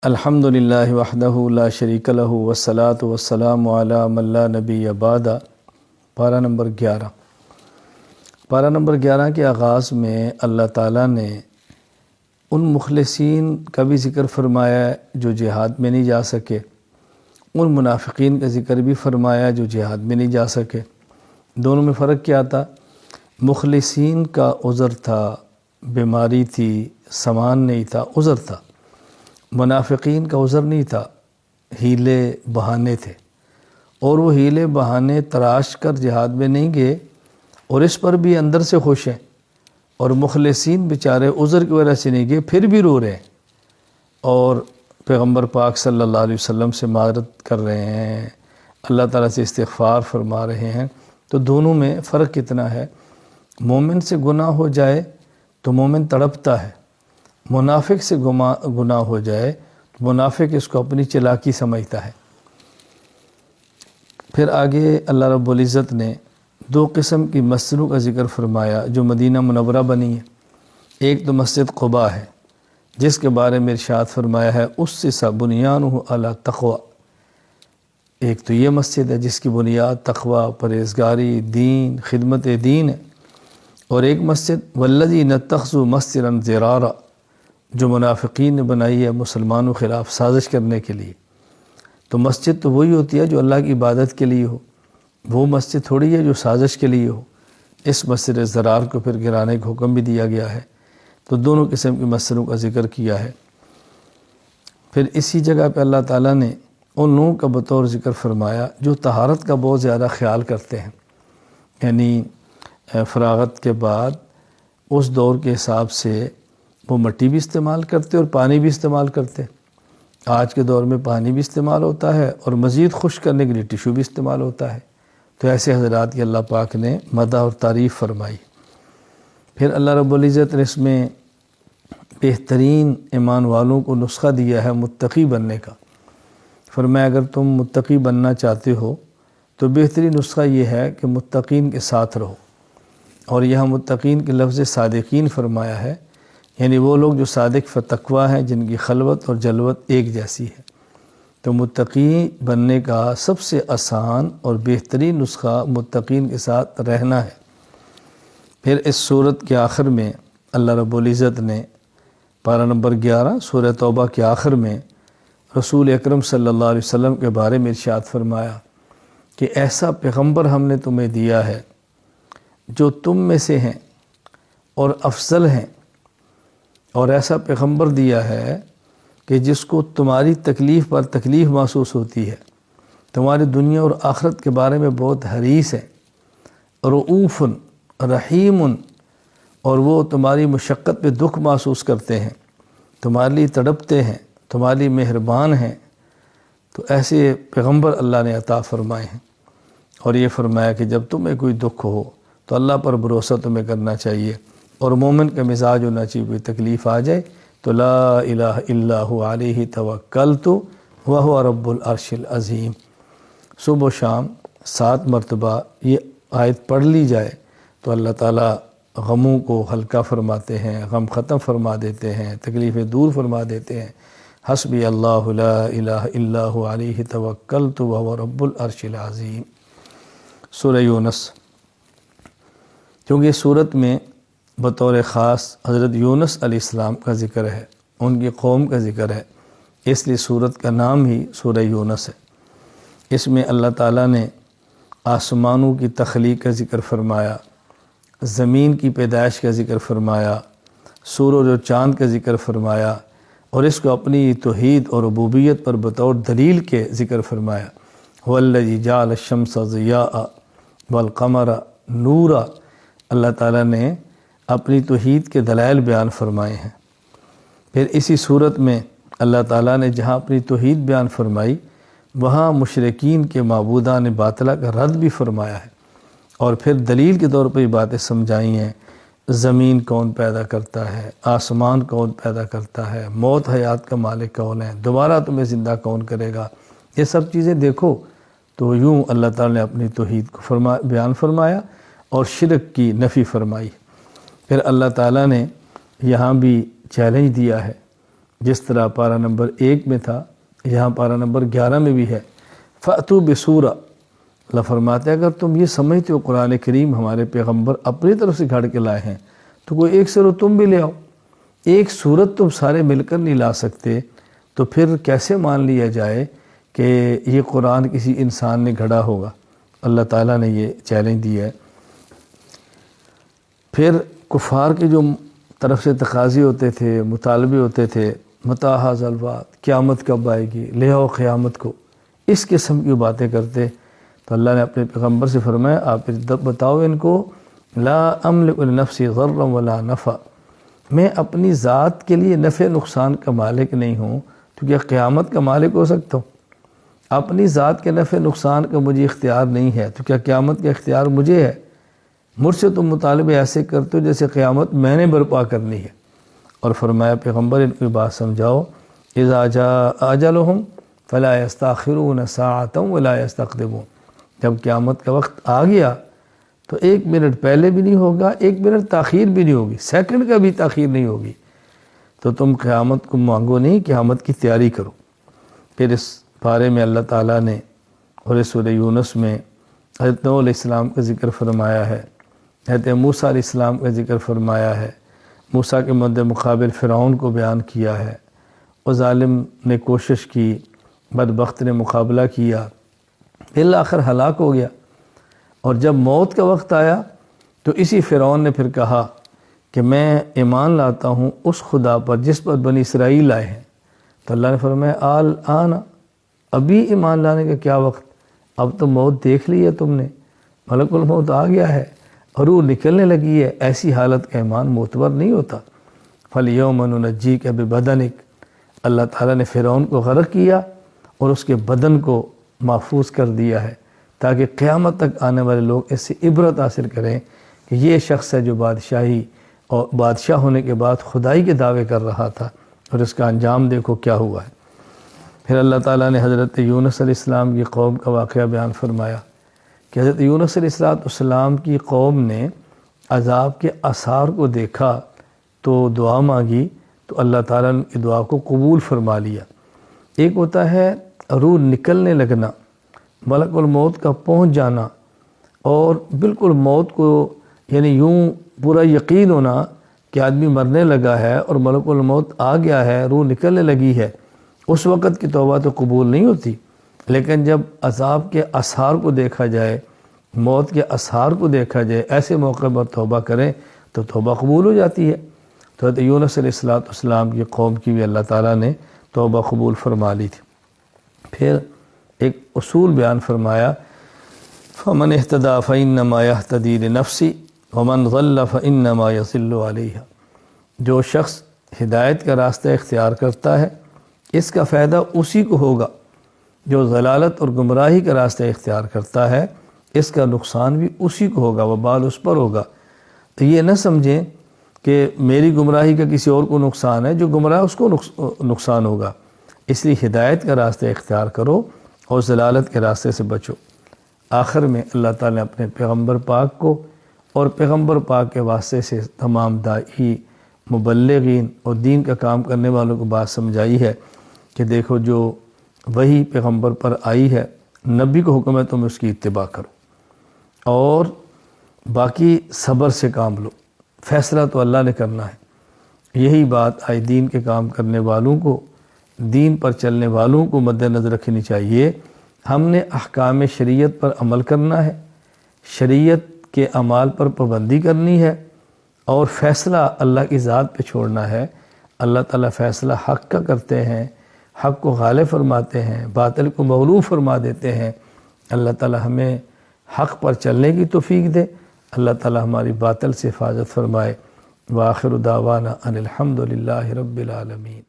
الحمدللہ وحدہ لا شریک لہ والصلاۃ والسلام علی من لا نبی بعد۔ پارہ نمبر 11۔ پارہ نمبر 11 کے آغاز میں اللہ تعالیٰ نے ان مخلصین کا بھی ذکر فرمایا جو جہاد میں نہیں جا سکے، ان منافقین کا ذکر بھی فرمایا جو جہاد میں نہیں جا سکے۔ دونوں میں فرق کیا تھا؟ مخلصین کا عذر تھا، بیماری تھی، سامان نہیں تھا، عذر تھا۔ منافقین کا عذر نہیں تھا، ہیلے بہانے تھے، اور وہ ہیلے بہانے تراش کر جہاد میں نہیں گئے اور اس پر بھی اندر سے خوش ہیں، اور مخلصین بیچارے عذر کی وجہ سے نہیں گئے پھر بھی رو رہے ہیں اور پیغمبر پاک صلی اللہ علیہ وسلم سے معذرت کر رہے ہیں، اللہ تعالیٰ سے استغفار فرما رہے ہیں۔ تو دونوں میں فرق کتنا ہے؟ مومن سے گناہ ہو جائے تو مومن تڑپتا ہے، منافق سے گناہ ہو جائے تو منافق اس کو اپنی چلاکی سمجھتا ہے۔ پھر آگے اللہ رب العزت نے دو قسم کی مسجدوں کا ذکر فرمایا جو مدینہ منورہ بنی ہے۔ ایک تو مسجد قباء ہے جس کے بارے میں ارشاد فرمایا ہے اسس بنیانہ علی تقوی۔ ایک تو یہ مسجد ہے جس کی بنیاد تقوی، پرہیزگاری، دین، خدمت دین ہے، اور ایک مسجد والذین اتخذوا مسجدا ضرارا جو منافقین نے بنائی ہے مسلمانوں کے خلاف سازش کرنے کے لیے۔ تو مسجد تو وہی ہوتی ہے جو اللہ کی عبادت کے لیے ہو، وہ مسجد تھوڑی ہے جو سازش کے لیے ہو۔ اس مسجد ضرار کو پھر گرانے کا حکم بھی دیا گیا ہے۔ تو دونوں قسم کی مسجدوں کا ذکر کیا ہے۔ پھر اسی جگہ پہ اللہ تعالیٰ نے ان لوگوں کا بطور ذکر فرمایا جو طہارت کا بہت زیادہ خیال کرتے ہیں، یعنی فراغت کے بعد اس دور کے حساب سے وہ مٹی بھی استعمال کرتے اور پانی بھی استعمال کرتے۔ آج کے دور میں پانی بھی استعمال ہوتا ہے اور مزید خشک کرنے کے لیے ٹیشو بھی استعمال ہوتا ہے۔ تو ایسے حضرات کی اللہ پاک نے مدح اور تعریف فرمائی۔ پھر اللہ رب العزت نے اس میں بہترین ایمان والوں کو نسخہ دیا ہے متقی بننے کا۔ فرمایا اگر تم متقی بننا چاہتے ہو تو بہترین نسخہ یہ ہے کہ متقین کے ساتھ رہو، اور یہاں متقین کے لفظ صادقین فرمایا ہے، یعنی وہ لوگ جو صادق فتقوی ہیں جن کی خلوت اور جلوت ایک جیسی ہے۔ تو متقی بننے کا سب سے آسان اور بہترین نسخہ متقین کے ساتھ رہنا ہے۔ پھر اس سورت کے آخر میں اللہ رب العزت نے پارہ نمبر 11 سورہ توبہ کے آخر میں رسول اکرم صلی اللہ علیہ وسلم کے بارے میں ارشاد فرمایا کہ ایسا پیغمبر ہم نے تمہیں دیا ہے جو تم میں سے ہیں اور افضل ہیں، اور ایسا پیغمبر دیا ہے کہ جس کو تمہاری تکلیف پر تکلیف محسوس ہوتی ہے، تمہاری دنیا اور آخرت کے بارے میں بہت حریص ہے، رؤوف رحیم، اور وہ تمہاری مشقت پہ دکھ محسوس کرتے ہیں، تمہارے لیے تڑپتے ہیں، تمہارے لیے مہربان ہیں۔ تو ایسے پیغمبر اللہ نے عطا فرمائے ہیں، اور یہ فرمایا کہ جب تمہیں کوئی دکھ ہو تو اللہ پر بھروسہ تمہیں کرنا چاہیے، اور مومن کا مزاج ہونا چاہیے کوئی تکلیف آ جائے تو لا الہ الا هو علیہ توکلت وہو رب العرش العظیم۔ صبح و شام 7 مرتبہ یہ آیت پڑھ لی جائے تو اللہ تعالیٰ غموں کو ہلکا فرماتے ہیں، غم ختم فرما دیتے ہیں، تکلیفیں دور فرما دیتے ہیں۔ حسبی اللہ لا الہ الا هو علیہ توکلت وہو رب العرش العظیم۔ سورہ یونس، کیونکہ اس صورت میں بطور خاص حضرت یونس علیہ السلام کا ذکر ہے، ان کی قوم کا ذکر ہے، اس لیے سورت کا نام ہی سورہ یونس ہے۔ اس میں اللہ تعالیٰ نے آسمانوں کی تخلیق کا ذکر فرمایا، زمین کی پیدائش کا ذکر فرمایا، سورج اور چاند کا ذکر فرمایا، اور اس کو اپنی توحید اور ربوبیت پر بطور دلیل کے ذکر فرمایا۔ هو الذی جعل الشمس ضیاء والقمر نورا۔ اللہ تعالیٰ نے اپنی توحید کے دلائل بیان فرمائے ہیں۔ پھر اسی صورت میں اللہ تعالیٰ نے جہاں اپنی توحید بیان فرمائی وہاں مشرکین کے معبودان باطلہ کا رد بھی فرمایا ہے، اور پھر دلیل کے طور پر یہ باتیں سمجھائی ہیں، زمین کون پیدا کرتا ہے، آسمان کون پیدا کرتا ہے، موت حیات کا مالک کون ہے، دوبارہ تمہیں زندہ کون کرے گا، یہ سب چیزیں دیکھو۔ تو یوں اللہ تعالیٰ نے اپنی توحید کو بیان فرمایا اور شرک کی نفی فرمائی۔ پھر اللہ تعالیٰ نے یہاں بھی چیلنج دیا ہے جس طرح پارہ نمبر 1 میں تھا، یہاں پارہ نمبر 11 میں بھی ہے، فَأْتُوا بِسُورَةٍ۔ اللہ فرماتے ہیں اگر تم یہ سمجھتے ہو قرآن کریم ہمارے پیغمبر اپنی طرف سے گھڑ کے لائے ہیں تو کوئی ایک سورت تم بھی لے آؤ۔ ایک صورت تم سارے مل کر نہیں لا سکتے تو پھر کیسے مان لیا جائے کہ یہ قرآن کسی انسان نے گھڑا ہوگا؟ اللہ تعالیٰ نے یہ چیلنج دیا ہے۔ پھر کفار کے جو طرف سے تقاضے ہوتے تھے، مطالبے ہوتے تھے، متى هذا الوعد، قیامت کب آئے گی، لے آؤ قیامت کو، اس قسم کی باتیں کرتے تو اللہ نے اپنے پیغمبر سے فرمایا آپ بتاؤ ان کو، لا املک لنفسی ضرا ولا نفع، میں اپنی ذات کے لیے نفع نقصان کا مالک نہیں ہوں تو کیا قیامت کا مالک ہو سکتا ہوں؟ اپنی ذات کے نفع نقصان کا مجھے اختیار نہیں ہے تو کیا قیامت کا اختیار مجھے ہے؟ مجھ سے تم مطالبے ایسے کرتے ہو جیسے قیامت میں نے برپا کرنی ہے۔ اور فرمایا پیغمبر ان کی بات سمجھاؤ، اذا جاء اجلهم فلا يستاخرون ساعة ولا يستقدمون، جب قیامت کا وقت آ گیا تو 1 منٹ پہلے بھی نہیں ہوگا، 1 منٹ تاخیر بھی نہیں ہوگی، سیکنڈ کا بھی تاخیر نہیں ہوگی، تو تم قیامت کو مانگو نہیں، قیامت کی تیاری کرو۔ پھر اس بارے میں اللہ تعالیٰ نے اور اس سورہ یونس میں حضرت نوح علیہ السلام کا ذکر فرمایا ہے، حضرت موسیٰ علیہ السلام کا ذکر فرمایا ہے، موسیٰ کے مد مقابل فرعون کو بیان کیا ہے، اور ظالم نے کوشش کی، بدبخت نے مقابلہ کیا، بالآخر ہلاک ہو گیا۔ اور جب موت کا وقت آیا تو اسی فرعون نے پھر کہا کہ میں ایمان لاتا ہوں اس خدا پر جس پر بنی اسرائیل آئے ہیں، تو اللہ نے فرمایا الآن، ابھی ایمان لانے کا کیا وقت، اب تو موت دیکھ لی ہے تم نے، ملک الموت آ گیا ہے اور روح نکلنے لگی ہے، ایسی حالت کا ایمان معتبر نہیں ہوتا۔ فَالْيَوْمَ نُنَجِّيكَ بِبَدَنِكَ، اللہ تعالیٰ نے فرعون کو غرق کیا اور اس کے بدن کو محفوظ کر دیا ہے تاکہ قیامت تک آنے والے لوگ اس سے عبرت حاصل کریں کہ یہ شخص ہے جو بادشاہی اور بادشاہ ہونے کے بعد خدائی کے دعوے کر رہا تھا اور اس کا انجام دیکھو کیا ہوا ہے۔ پھر اللہ تعالیٰ نے حضرت یونس علیہ السلام کی قوم کا واقعہ بیان فرمایا کہ حضرت یونس علیہ السلام کی قوم نے عذاب کے آثار کو دیکھا تو دعا مانگی تو اللہ تعالیٰ نے ان کی دعا کو قبول فرما لیا۔ ایک ہوتا ہے روح نکلنے لگنا، ملک الموت کا پہنچ جانا اور بالکل موت کو یعنی یوں پورا یقین ہونا کہ آدمی مرنے لگا ہے اور ملک الموت آ گیا ہے، روح نکلنے لگی ہے، اس وقت کی توبہ تو قبول نہیں ہوتی، لیکن جب عذاب کے آثار کو دیکھا جائے، موت کے آثار کو دیکھا جائے، ایسے موقع پر توبہ کریں تو توبہ قبول ہو جاتی ہے۔ تو حضرت یونس علیہ السلام کی قوم کی بھی اللہ تعالیٰ نے توبہ قبول فرما لی تھی۔ پھر ایک اصول بیان فرمایا، فَمَنِ اهْتَدَىٰ فَإِنَّمَا يَهْتَدِي لِنَفْسِهِ وَمَنْ ضَلَّ فَإِنَّمَا يَضِلُّ عَلَيْهَا، جو شخص ہدایت کا راستہ اختیار کرتا ہے اس کا فائدہ اسی کو ہوگا، جو ضلالت اور گمراہی کا راستہ اختیار کرتا ہے اس کا نقصان بھی اسی کو ہوگا، وبال اس پر ہوگا۔ تو یہ نہ سمجھیں کہ میری گمراہی کا کسی اور کو نقصان ہے، جو گمراہ اس کو نقصان ہوگا، اس لیے ہدایت کا راستہ اختیار کرو اور ضلالت کے راستے سے بچو۔ آخر میں اللہ تعالیٰ نے اپنے پیغمبر پاک کو اور پیغمبر پاک کے واسطے سے تمام داعی، مبلغین اور دین کا کام کرنے والوں کو بات سمجھائی ہے کہ دیکھو جو وہی پیغمبر پر آئی ہے، نبی کو حکم ہے تم اس کی اتباع کرو اور باقی صبر سے کام لو، فیصلہ تو اللہ نے کرنا ہے۔ یہی بات آج دین کے کام کرنے والوں کو، دین پر چلنے والوں کو مد نظر رکھنی چاہیے۔ ہم نے احکام شریعت پر عمل کرنا ہے، شریعت کے اعمال پر پابندی کرنی ہے اور فیصلہ اللہ کی ذات پہ چھوڑنا ہے۔ اللہ تعالیٰ فیصلہ حق کا کرتے ہیں، حق کو غالب فرماتے ہیں، باطل کو مغلوب فرما دیتے ہیں۔ اللہ تعالیٰ ہمیں حق پر چلنے کی توفیق دے، اللہ تعالیٰ ہماری باطل سے حفاظت فرمائے۔ وآخر دعوانا ان الحمد للہ رب العالمین۔